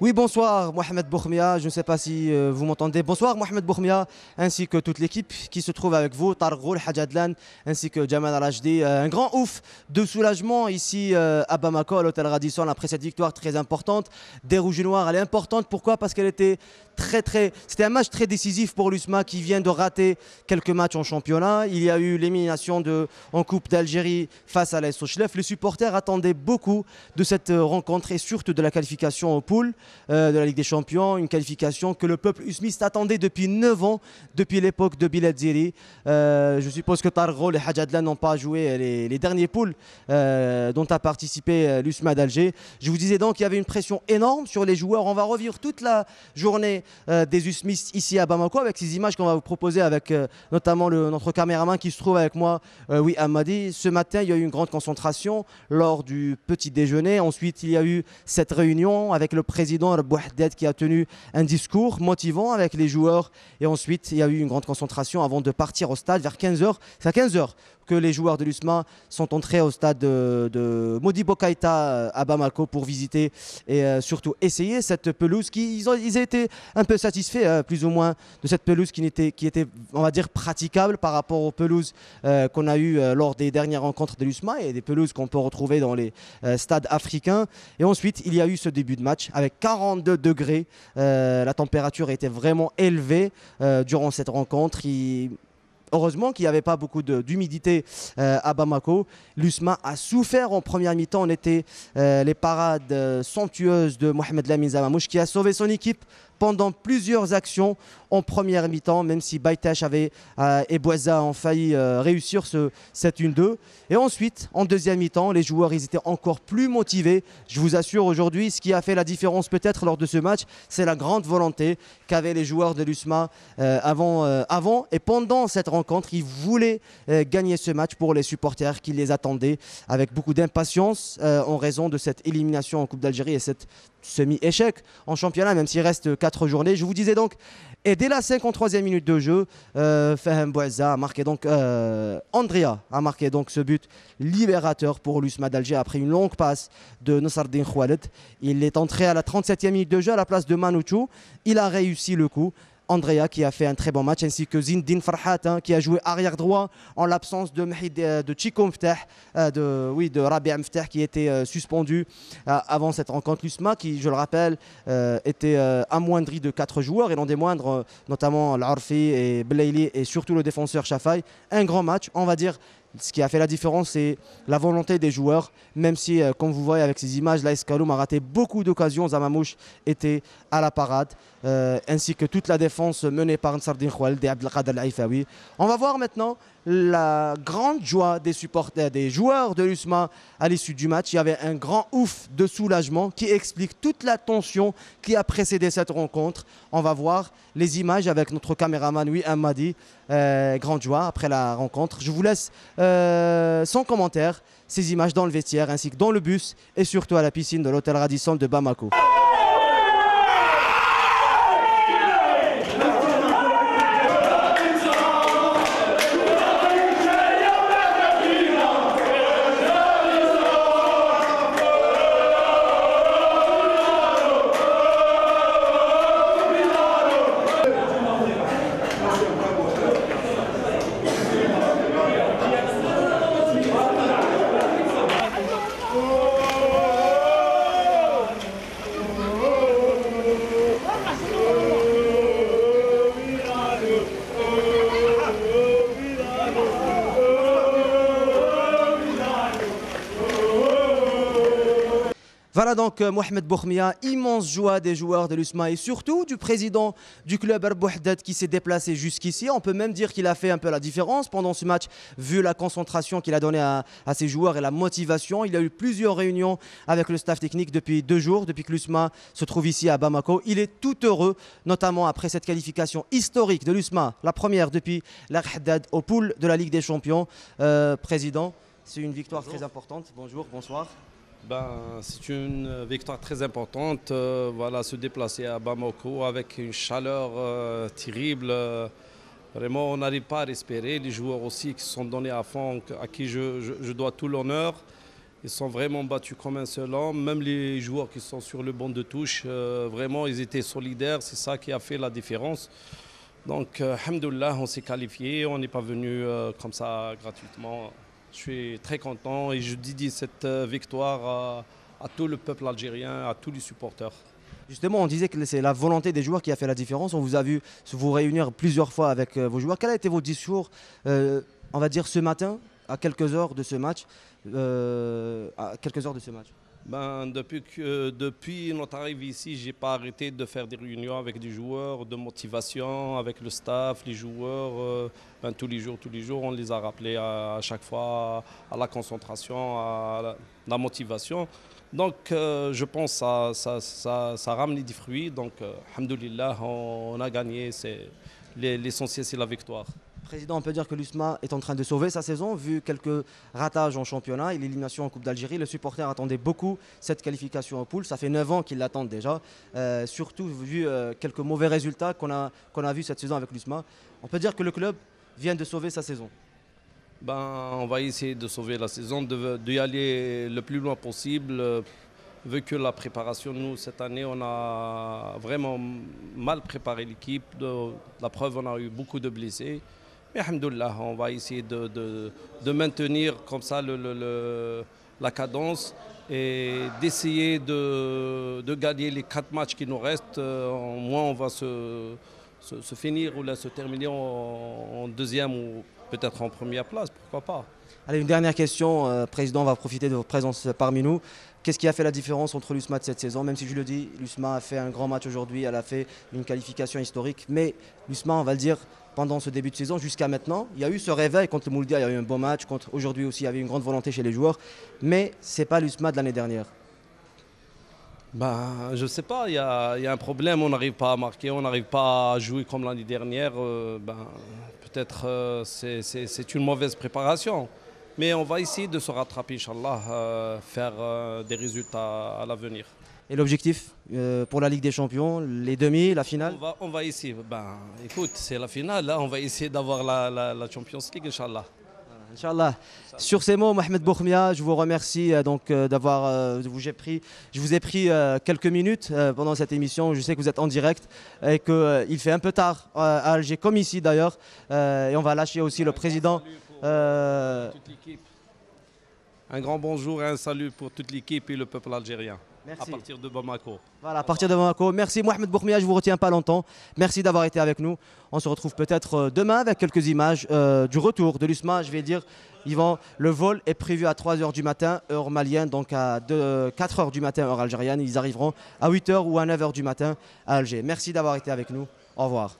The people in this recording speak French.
Oui, bonsoir Mohamed Bourmia, je ne sais pas si vous m'entendez. Bonsoir Mohamed Bourmia, ainsi que toute l'équipe qui se trouve avec vous, Tarek Roul, Hadjadlan, ainsi que Jamal Al-Rajdi. Un grand ouf de soulagement ici à Bamako, à l'hôtel Radisson, après cette victoire très importante des Rouges et Noirs. Elle est importante, pourquoi? Parce qu'elle était c'était un match très décisif pour l'USMA qui vient de rater quelques matchs en championnat. Il y a eu l'élimination en Coupe d'Algérie face à l'AS Sochlef. Les supporters attendaient beaucoup de cette rencontre et surtout de la qualification au pool de la Ligue des Champions, une qualification que le peuple usmiste attendait depuis 9 ans, depuis l'époque de Bilal Ziri. Je suppose que Targol et Hadjadlan n'ont pas joué les derniers poules dont a participé l'USMA d'Alger. Je vous disais donc qu'il y avait une pression énorme sur les joueurs. On va revivre toute la journée des usmistes ici à Bamako avec ces images qu'on va vous proposer avec notamment notre caméraman qui se trouve avec moi, oui, Amadi. Ce matin, il y a eu une grande concentration lors du petit déjeuner. Ensuite, il y a eu cette réunion avec le président Rabou Haddad qui a tenu un discours motivant avec les joueurs. Et ensuite, il y a eu une grande concentration avant de partir au stade vers 15h. C'est à 15h que les joueurs de l'USMA sont entrés au stade de Modibo Keïta à Bamako pour visiter et surtout essayer cette pelouse ils étaient un peu satisfaits plus ou moins de cette pelouse qui était on va dire praticable par rapport aux pelouses qu'on a eues lors des dernières rencontres de l'USMA et des pelouses qu'on peut retrouver dans les stades africains. Et ensuite il y a eu ce début de match avec 42 degrés, la température était vraiment élevée durant cette rencontre. Heureusement qu'il n'y avait pas beaucoup d'humidité à Bamako. L'USMA a souffert en première mi-temps. On était les parades somptueuses de Mohamed Lamine Zamamouche qui a sauvé son équipe pendant plusieurs actions en première mi-temps, même si Baïtache et Bouaza ont failli réussir ce 7-1-2. Et ensuite, en deuxième mi-temps, les joueurs ils étaient encore plus motivés. Je vous assure aujourd'hui, ce qui a fait la différence peut-être lors de ce match, c'est la grande volonté qu'avaient les joueurs de l'USMA avant et pendant cette rencontre. Ils voulaient gagner ce match pour les supporters qui les attendaient avec beaucoup d'impatience en raison de cette élimination en Coupe d'Algérie et cette semi-échec en championnat, même s'il reste 4 journées. Je vous disais donc, et dès la 53e minute de jeu, Fahem Bouaza a marqué donc, Andrea a marqué donc ce but libérateur pour l'USMA d'Alger après une longue passe de Nassardine Khoualed. Il est entré à la 37e minute de jeu à la place de Manouchou. Il a réussi le coup. Andrea qui a fait un très bon match, ainsi que Zindine Farhat qui a joué arrière droit en l'absence de Chico Mftah, de Rabi Mftah qui était suspendu avant cette rencontre. L'USMA qui, je le rappelle, était amoindri de 4 joueurs et non des moindres, notamment L'Arfi et Belaili et surtout le défenseur Chafai. Un grand match, on va dire. Ce qui a fait la différence, c'est la volonté des joueurs, même si, comme vous voyez avec ces images, l'AS Kaloum a raté beaucoup d'occasions. Zamamouche était à la parade, ainsi que toute la défense menée par Nsardine Khoualed et Abdelkader Al-Aifawi. On va voir maintenant la grande joie des supporters, des joueurs de l'USMA à l'issue du match. Il y avait un grand ouf de soulagement qui explique toute la tension qui a précédé cette rencontre. On va voir les images avec notre caméraman, oui, Amadi. Grande joie après la rencontre. Je vous laisse sans commentaire ces images dans le vestiaire ainsi que dans le bus et surtout à la piscine de l'hôtel Radisson de Bamako. Voilà donc Mohamed Bourmia, immense joie des joueurs de l'USMA et surtout du président du club Rabou Haddad qui s'est déplacé jusqu'ici. On peut même dire qu'il a fait un peu la différence pendant ce match vu la concentration qu'il a donnée à ses joueurs et la motivation. Il a eu plusieurs réunions avec le staff technique depuis 2 jours, depuis que l'USMA se trouve ici à Bamako. Il est tout heureux, notamment après cette qualification historique de l'USMA, la première depuis l'Al Haddad au pool de la Ligue des Champions. Président, c'est une victoire très importante. Bonjour, bonsoir. C'est une victoire très importante. Voilà, se déplacer à Bamako avec une chaleur terrible. Vraiment, on n'arrive pas à respirer. Les joueurs aussi qui se sont donnés à fond, à qui je dois tout l'honneur. Ils sont vraiment battus comme un seul homme. Même les joueurs qui sont sur le banc de touche, vraiment, ils étaient solidaires. C'est ça qui a fait la différence. Donc, alhamdoulilah, on s'est qualifié. On n'est pas venu comme ça gratuitement. Je suis très content et je dédie cette victoire à tout le peuple algérien, à tous les supporters. Justement, on disait que c'est la volonté des joueurs qui a fait la différence. On vous a vu vous réunir plusieurs fois avec vos joueurs. Quel a été vos discours, on va dire, ce matin, à quelques heures de ce match à quelques heures de ce match? Ben, depuis notre arrivée ici, je n'ai pas arrêté de faire des réunions avec des joueurs, de motivation, avec le staff, les joueurs. Ben, tous les jours, on les a rappelés à chaque fois à la concentration, à la motivation. Donc, je pense que ça ramène des fruits. Donc, alhamdoulilah, on a gagné. L'essentiel, c'est la victoire. Président, on peut dire que l'USMA est en train de sauver sa saison, vu quelques ratages en championnat et l'élimination en Coupe d'Algérie. Les supporters attendaient beaucoup cette qualification en poule. Ça fait 9 ans qu'ils l'attendent déjà, surtout vu quelques mauvais résultats qu'on a vus cette saison avec l'USMA. On peut dire que le club vient de sauver sa saison. Ben, on va essayer de sauver la saison, d'y aller le plus loin possible. Vu que la préparation, nous, cette année, on a vraiment mal préparé l'équipe. La preuve, on a eu beaucoup de blessés. Mais alhamdoulilah, on va essayer de maintenir comme ça la cadence et d'essayer de gagner les 4 matchs qui nous restent. Au moins, on va se finir ou se terminer en deuxième ou peut-être en première place, pourquoi pas. Allez, une dernière question, Président, on va profiter de votre présence parmi nous. Qu'est-ce qui a fait la différence entre l'USMA de cette saison? Même si je le dis, l'USMA a fait un grand match aujourd'hui, elle a fait une qualification historique. Mais l'USMA, on va le dire, pendant ce début de saison jusqu'à maintenant, il y a eu ce réveil contre le Mouldia, il y a eu un bon match. Aujourd'hui aussi, il y avait une grande volonté chez les joueurs. Mais ce n'est pas l'USMA de l'année dernière. Ben, je ne sais pas, il y a un problème, on n'arrive pas à marquer, on n'arrive pas à jouer comme l'année dernière. Peut-être c'est une mauvaise préparation. Mais on va essayer de se rattraper, Inch'Allah, faire des résultats à l'avenir. Et l'objectif pour la Ligue des Champions, les demi, la finale? On va essayer. Ben, écoute, c'est la finale, là. On va essayer d'avoir la Champions League, Inch'Allah. Inch'Allah. Sur ces mots, Mohamed Boukhmia, je vous remercie d'avoir. Je vous ai pris quelques minutes pendant cette émission. Je sais que vous êtes en direct et qu'il fait un peu tard à Alger, comme ici d'ailleurs. Et on va lâcher aussi le président. Un grand bonjour et un salut pour toute l'équipe et le peuple algérien. Merci. À partir de Bamako. Voilà, à partir de Bamako. Merci Mohamed Boukhmia, je ne vous retiens pas longtemps. Merci d'avoir été avec nous. On se retrouve peut-être demain avec quelques images du retour de l'USMA. Je vais dire, Yvan, le vol est prévu à 3 h du matin, heure malienne, donc à 4 h du matin, heure algérienne. Ils arriveront à 8 h ou à 9 h du matin à Alger. Merci d'avoir été avec nous. Au revoir.